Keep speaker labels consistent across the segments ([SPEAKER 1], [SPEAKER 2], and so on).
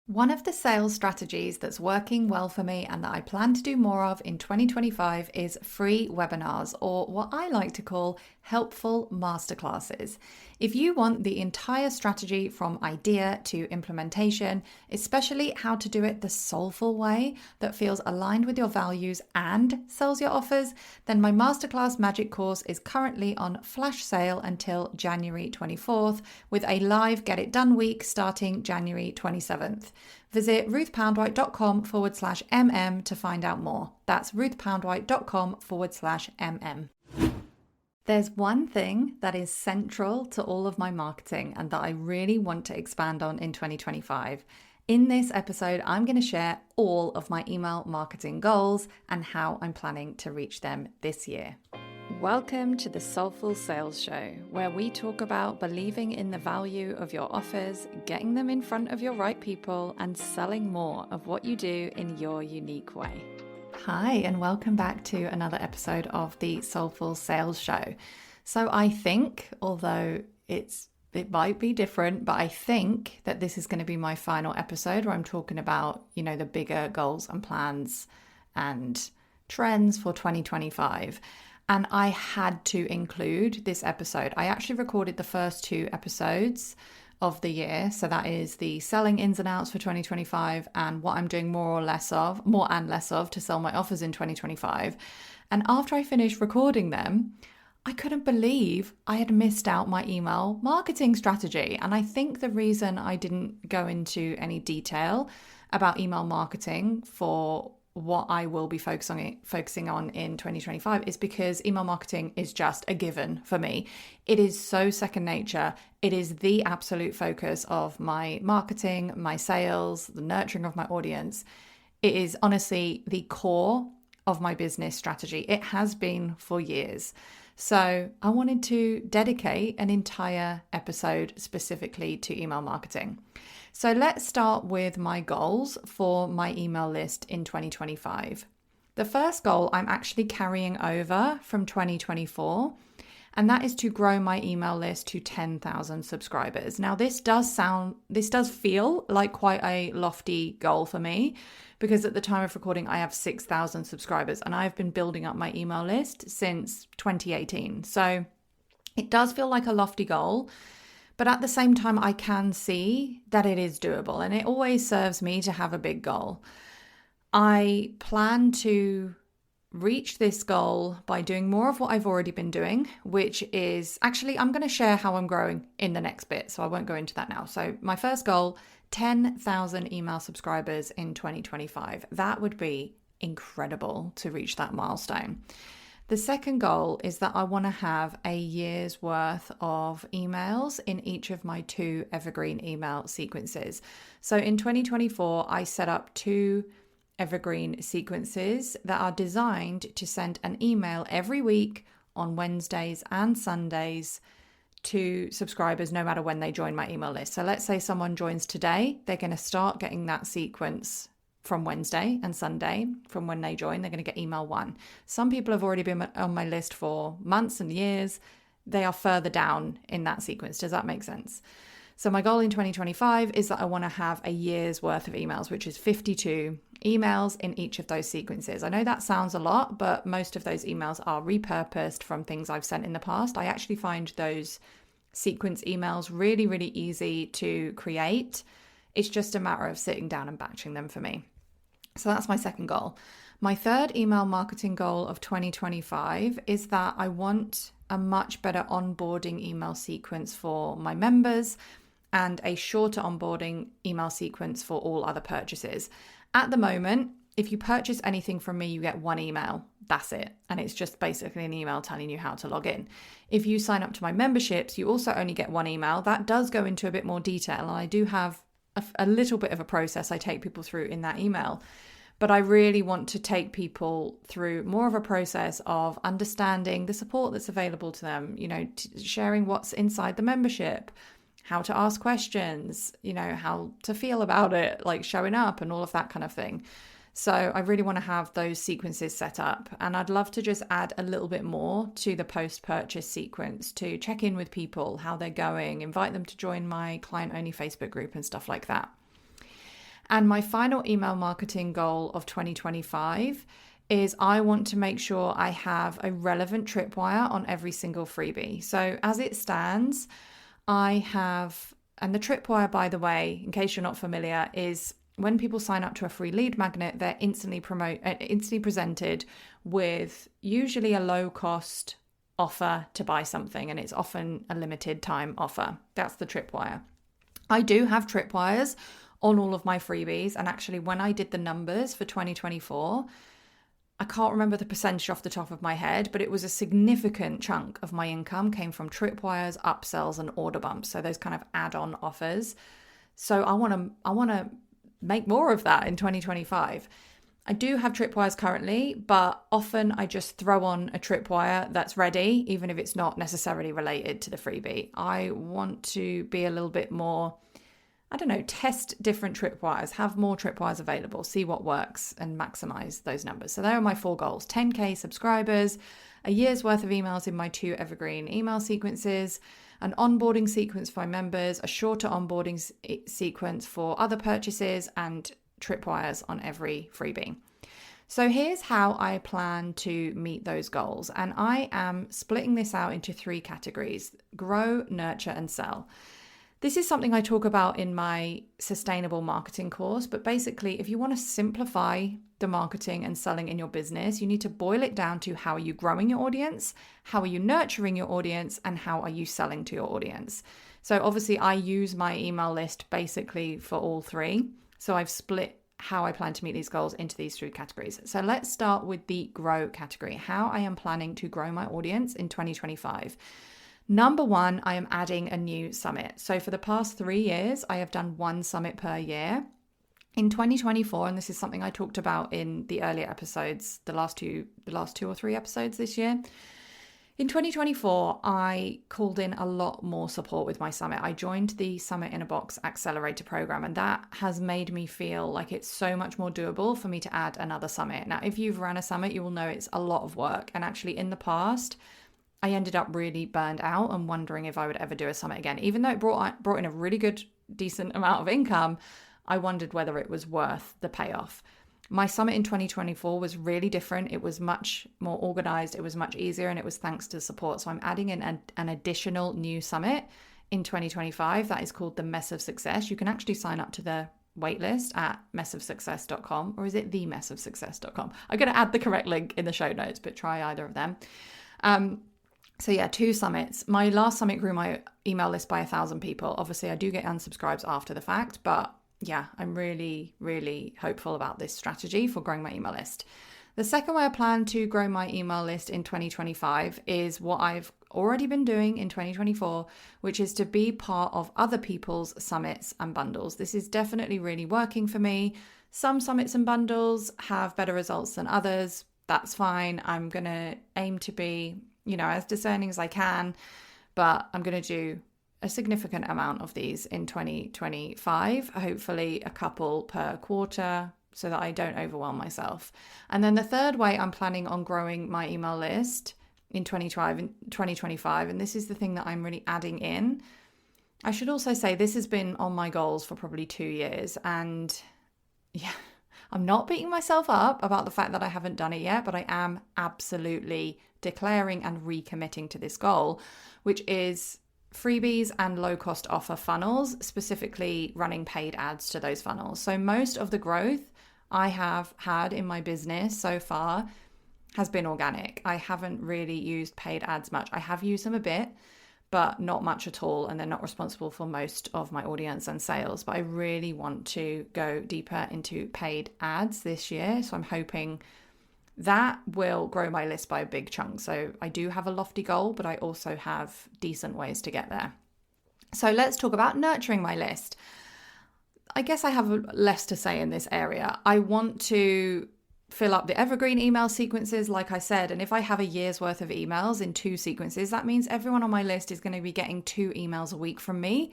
[SPEAKER 1] One of the sales strategies that's working well for me and that I plan to do more of in 2025 is free webinars, or what I like to call helpful masterclasses. If you want the entire strategy from idea to implementation, especially how to do it the soulful way that feels aligned with your values and sells your offers, then my masterclass magic course is currently on flash sale until January 24th with a live Get It Done week starting January 27th. Visit ruthpoundwhite.com/mm to find out more. That's ruthpoundwhite.com/mm. There's one thing that is central to all of my marketing and that I really want to expand on in 2025. In this episode, I'm going to share all of my email marketing goals and how I'm planning to reach them this year. Welcome to the Soulful Sales Show, where we talk about believing in the value of your offers, getting them in front of your right people, and selling more of what you do in your unique way. Hi, and welcome back to another episode of the Soulful Sales Show. So I think, although it might be different, but I think that this is going to be my final episode where I'm talking about, the bigger goals and plans and trends for 2025. And I had to include this episode. I actually recorded the first 2 episodes of the year. So that is the selling ins and outs for 2025 and what I'm doing more and less of to sell my offers in 2025. And after I finished recording them, I couldn't believe I had missed out my email marketing strategy. And I think the reason I didn't go into any detail about email marketing for what I will be focusing on in 2025 is because email marketing is just a given for me. It is so second nature. It is the absolute focus of my marketing, my sales, the nurturing of my audience. It is honestly the core of my business strategy. It has been for years. So I wanted to dedicate an entire episode specifically to email marketing. So let's start with my goals for my email list in 2025. The first goal I'm actually carrying over from 2024, and that is to grow my email list to 10,000 subscribers. Now, this does feel like quite a lofty goal for me because at the time of recording, I have 6,000 subscribers and I've been building up my email list since 2018. So it does feel like a lofty goal. But at the same time, I can see that it is doable, and it always serves me to have a big goal. I plan to reach this goal by doing more of what I've already been doing, which is actually, I'm going to share how I'm growing in the next bit, so I won't go into that now. So my first goal, 10,000 email subscribers in 2025. That would be incredible to reach that milestone. The second goal is that I want to have a year's worth of emails in each of my 2 evergreen email sequences. So in 2024, I set up 2 evergreen sequences that are designed to send an email every week on Wednesdays and Sundays to subscribers no matter when they join my email list. So let's say someone joins today, they're going to start getting that sequence from Wednesday and Sunday. From when they join, they're going to get email 1. Some people have already been on my list for months and years. They are further down in that sequence. Does that make sense? So my goal in 2025 is that I want to have a year's worth of emails, which is 52 emails in each of those sequences. I know that sounds a lot, but most of those emails are repurposed from things I've sent in the past. I actually find those sequence emails really, really easy to create. It's just a matter of sitting down and batching them for me. So that's my second goal. My third email marketing goal of 2025 is that I want a much better onboarding email sequence for my members and a shorter onboarding email sequence for all other purchases. At the moment, if you purchase anything from me, you get 1 email. That's it. And it's just basically an email telling you how to log in. If you sign up to my memberships, you also only get 1 email. That does go into a bit more detail. And I do have a little bit of a process I take people through in that email. But I really want to take people through more of a process of understanding the support that's available to them, sharing what's inside the membership, how to ask questions, how to feel about it, like showing up and all of that kind of thing. So I really want to have those sequences set up, and I'd love to just add a little bit more to the post-purchase sequence to check in with people, how they're going, invite them to join my client-only Facebook group and stuff like that. And my final email marketing goal of 2025 is I want to make sure I have a relevant tripwire on every single freebie. So as it stands, I have, and the tripwire, by the way, in case you're not familiar, is when people sign up to a free lead magnet, they're instantly presented with usually a low cost offer to buy something, and it's often a limited time offer. That's the tripwire. I do have tripwires on all of my freebies, and actually when I did the numbers for 2024, I can't remember the percentage off the top of my head, but it was a significant chunk of my income came from tripwires, upsells, and order bumps. So those kind of add-on offers. So I want to make more of that in 2025. I do have tripwires currently, but often I just throw on a tripwire that's ready, even if it's not necessarily related to the freebie. I want to be a little bit more, test different tripwires, have more tripwires available, see what works and maximize those numbers. So there are my 4 goals: 10K subscribers, a year's worth of emails in my 2 evergreen email sequences, an onboarding sequence for my members, a shorter onboarding sequence for other purchases, and tripwires on every freebie. So here's how I plan to meet those goals. And I am splitting this out into 3 categories: grow, nurture, and sell. This is something I talk about in my sustainable marketing course, but basically if you want to simplify the marketing and selling in your business, you need to boil it down to how are you growing your audience, how are you nurturing your audience, and how are you selling to your audience. So obviously I use my email list basically for all 3. So I've split how I plan to meet these goals into these 3 categories. So let's start with the grow category, how I am planning to grow my audience in 2025. Number 1, I am adding a new summit. So for the past 3 years, I have done 1 summit per year. In 2024, and this is something I talked about in the earlier episodes, the last two or 3 episodes this year. In 2024, I called in a lot more support with my summit. I joined the Summit in a Box Accelerator program, and that has made me feel like it's so much more doable for me to add another summit. Now, if you've run a summit, you will know it's a lot of work. And actually in the past, I ended up really burned out and wondering if I would ever do a summit again. Even though it brought in a really good, decent amount of income, I wondered whether it was worth the payoff. My summit in 2024 was really different. It was much more organized. It was much easier, and it was thanks to support. So I'm adding in an additional new summit in 2025 that is called the Mess of Success. You can actually sign up to the waitlist at messofsuccess.com, or is it themessofsuccess.com? I'm going to add the correct link in the show notes, but try either of them. So yeah, 2 summits. My last summit grew my email list by 1,000 people. Obviously, I do get unsubscribes after the fact, but yeah, I'm really, really hopeful about this strategy for growing my email list. The second way I plan to grow my email list in 2025 is what I've already been doing in 2024, which is to be part of other people's summits and bundles. This is definitely really working for me. Some summits and bundles have better results than others. That's fine. I'm going to aim to be, as discerning as I can, but I'm going to do a significant amount of these in 2025, hopefully a couple per quarter so that I don't overwhelm myself. And then the third way I'm planning on growing my email list in 2025, and this is the thing that I'm really adding in. I should also say this has been on my goals for probably 2 years, and yeah, I'm not beating myself up about the fact that I haven't done it yet, but I am absolutely declaring and recommitting to this goal, which is freebies and low-cost offer funnels, specifically running paid ads to those funnels. So most of the growth I have had in my business so far has been organic. I haven't really used paid ads much. I have used them a bit, but not much at all, and they're not responsible for most of my audience and sales. But I really want to go deeper into paid ads this year, so I'm hoping that will grow my list by a big chunk. So I do have a lofty goal, but I also have decent ways to get there. So let's talk about nurturing my list. I guess I have less to say in this area. I want to fill up the evergreen email sequences, like I said, and if I have a year's worth of emails in 2 sequences, that means everyone on my list is going to be getting 2 emails a week from me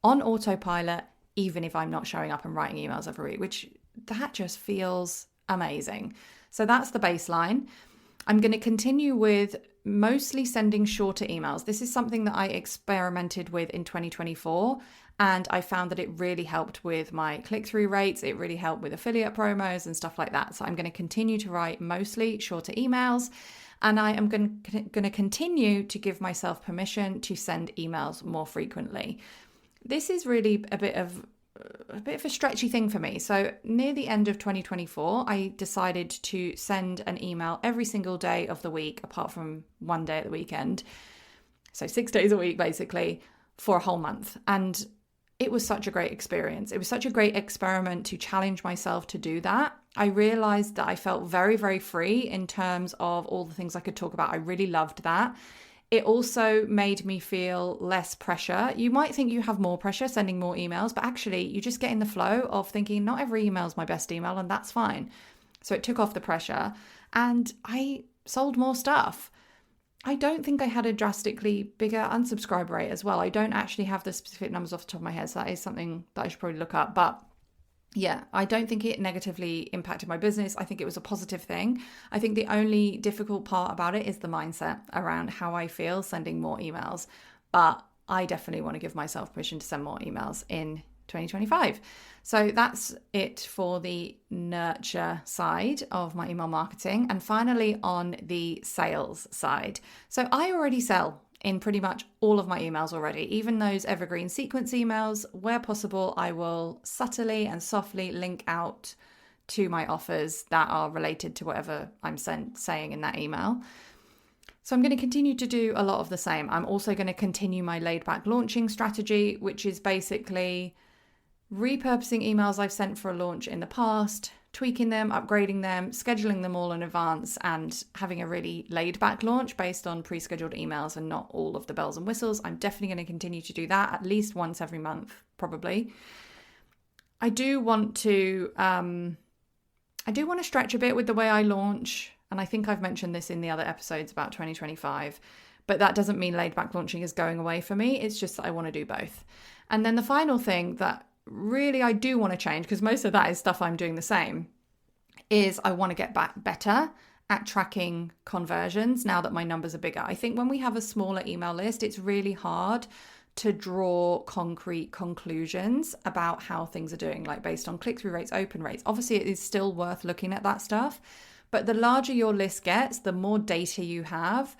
[SPEAKER 1] on autopilot, even if I'm not showing up and writing emails every week, which that just feels amazing. So that's the baseline. I'm going to continue with mostly sending shorter emails. This is something that I experimented with in 2024, And I found that it really helped with my click-through rates. It really helped with affiliate promos and stuff like that. So I'm going to continue to write mostly shorter emails. And I am going to continue to give myself permission to send emails more frequently. This is really a bit of a stretchy thing for me. So near the end of 2024, I decided to send an email every single day of the week, apart from one day at the weekend. So 6 days a week, basically, for a whole month. And it was such a great experience. It was such a great experiment to challenge myself to do that. I realized that I felt very, very free in terms of all the things I could talk about. I really loved that. It also made me feel less pressure. You might think you have more pressure sending more emails, but actually you just get in the flow of thinking not every email is my best email, and that's fine. So it took off the pressure and I sold more stuff. I don't think I had a drastically bigger unsubscribe rate as well. I don't actually have the specific numbers off the top of my head, so that is something that I should probably look up. But yeah, I don't think it negatively impacted my business. I think it was a positive thing. I think the only difficult part about it is the mindset around how I feel sending more emails. But I definitely want to give myself permission to send more emails in 2025. So that's it for the nurture side of my email marketing. And finally, on the sales side. So I already sell in pretty much all of my emails already, even those evergreen sequence emails. Where possible, I will subtly and softly link out to my offers that are related to whatever I'm saying in that email. So I'm going to continue to do a lot of the same. I'm also going to continue my laid back launching strategy, which is basically repurposing emails I've sent for a launch in the past, tweaking them, upgrading them, scheduling them all in advance, and having a really laid back launch based on pre-scheduled emails and not all of the bells and whistles. I'm definitely going to continue to do that at least once every month, probably. I do want to stretch a bit with the way I launch. And I think I've mentioned this in the other episodes about 2025, but that doesn't mean laid back launching is going away for me. It's just that I want to do both. And then the final thing that really I do want to change, because most of that is stuff I'm doing the same, is I want to get back better at tracking conversions now that my numbers are bigger. I think when we have a smaller email list, it's really hard to draw concrete conclusions about how things are doing, like based on click-through rates, open rates. Obviously, it is still worth looking at that stuff, but the larger your list gets, the more data you have,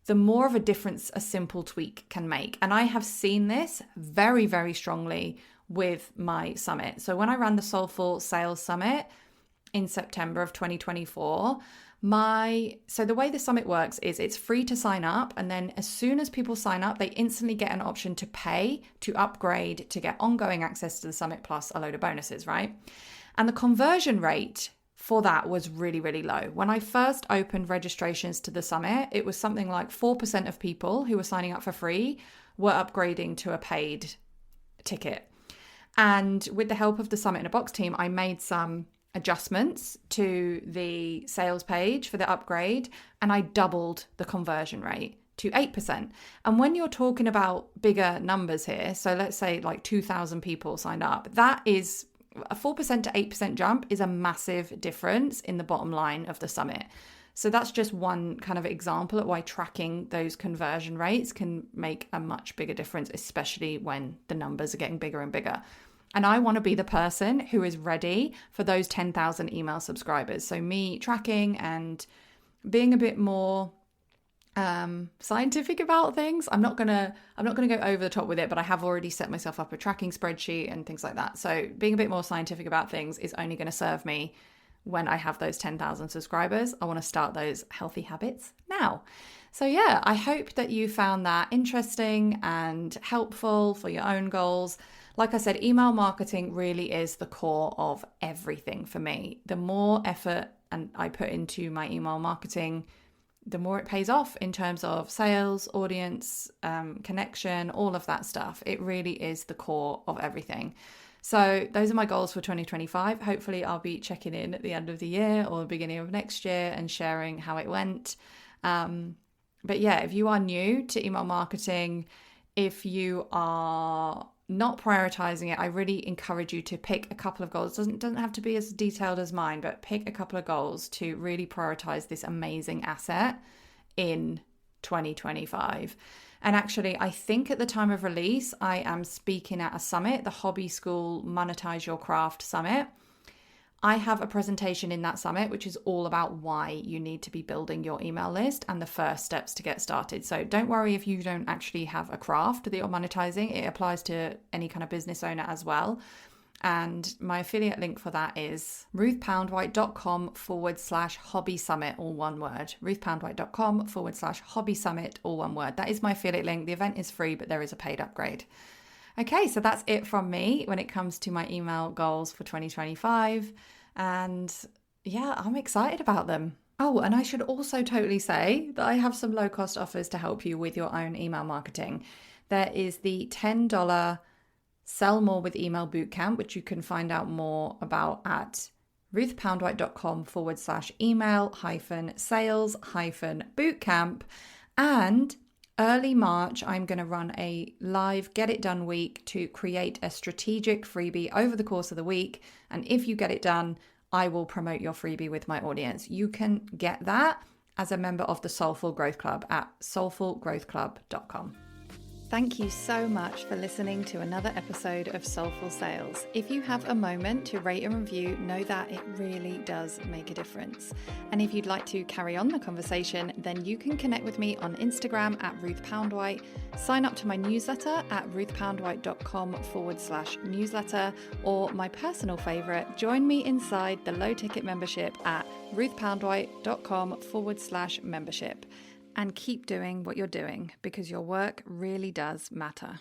[SPEAKER 1] the more of a difference a simple tweak can make. And I have seen this very, very strongly with my summit. So when I ran the Soulful Sales Summit in September of 2024, so the way the summit works is it's free to sign up, and then as soon as people sign up, they instantly get an option to pay, to upgrade, to get ongoing access to the summit plus a load of bonuses, right? And the conversion rate for that was really, really low. When I first opened registrations to the summit, it was something like 4% of people who were signing up for free were upgrading to a paid ticket. And with the help of the Summit in a Box team, I made some adjustments to the sales page for the upgrade, and I doubled the conversion rate to 8%. And when you're talking about bigger numbers here, so let's say like 2,000 people signed up, that is a 4% to 8% jump is a massive difference in the bottom line of the summit. So that's just one kind of example of why tracking those conversion rates can make a much bigger difference, especially when the numbers are getting bigger and bigger. And I want to be the person who is ready for those 10,000 email subscribers. So me tracking and being a bit more scientific about things. I'm not gonna go over the top with it, but I have already set myself up a tracking spreadsheet and things like that. So being a bit more scientific about things is only going to serve me when I have those 10,000 subscribers. I want to start those healthy habits now. So yeah, I hope that you found that interesting and helpful for your own goals. Like I said, email marketing really is the core of everything for me. The more effort I put into my email marketing, the more it pays off in terms of sales, audience, connection, all of that stuff. It really is the core of everything. So those are my goals for 2025. Hopefully I'll be checking in at the end of the year or the beginning of next year and sharing how it went. But yeah, if you are new to email marketing, if you are not prioritizing it, I really encourage you to pick a couple of goals. Doesn't have to be as detailed as mine, but pick a couple of goals to really prioritize this amazing asset in 2025. And actually, I think at the time of release, I am speaking at a summit, the Hobby School Monetize Your Craft Summit. I have a presentation in that summit, which is all about why you need to be building your email list and the first steps to get started. So don't worry if you don't actually have a craft that you're monetizing. It applies to any kind of business owner as well. And my affiliate link for that is ruthpoundwhite.com/hobby summit, all one word. ruthpoundwhite.com/hobby summit, all one word. That is my affiliate link. The event is free, but there is a paid upgrade. Okay, so that's it from me when it comes to my email goals for 2025. And yeah, I'm excited about them. Oh, and I should also totally say that I have some low-cost offers to help you with your own email marketing. There is the $10 Sell More with Email Bootcamp, which you can find out more about at ruthpoundwhite.com/email-sales-bootcamp. And early March, I'm going to run a live Get It Done week to create a strategic freebie over the course of the week. And if you get it done, I will promote your freebie with my audience. You can get that as a member of the Soulful Growth Club at soulfulgrowthclub.com. Thank you so much for listening to another episode of Soulful Sales. If you have a moment to rate and review, know that it really does make a difference. And if you'd like to carry on the conversation, then you can connect with me on Instagram at Ruth Poundwhite, sign up to my newsletter at ruthpoundwhite.com/newsletter, or my personal favorite, join me inside the low ticket membership at ruthpoundwhite.com/membership. And keep doing what you're doing because your work really does matter.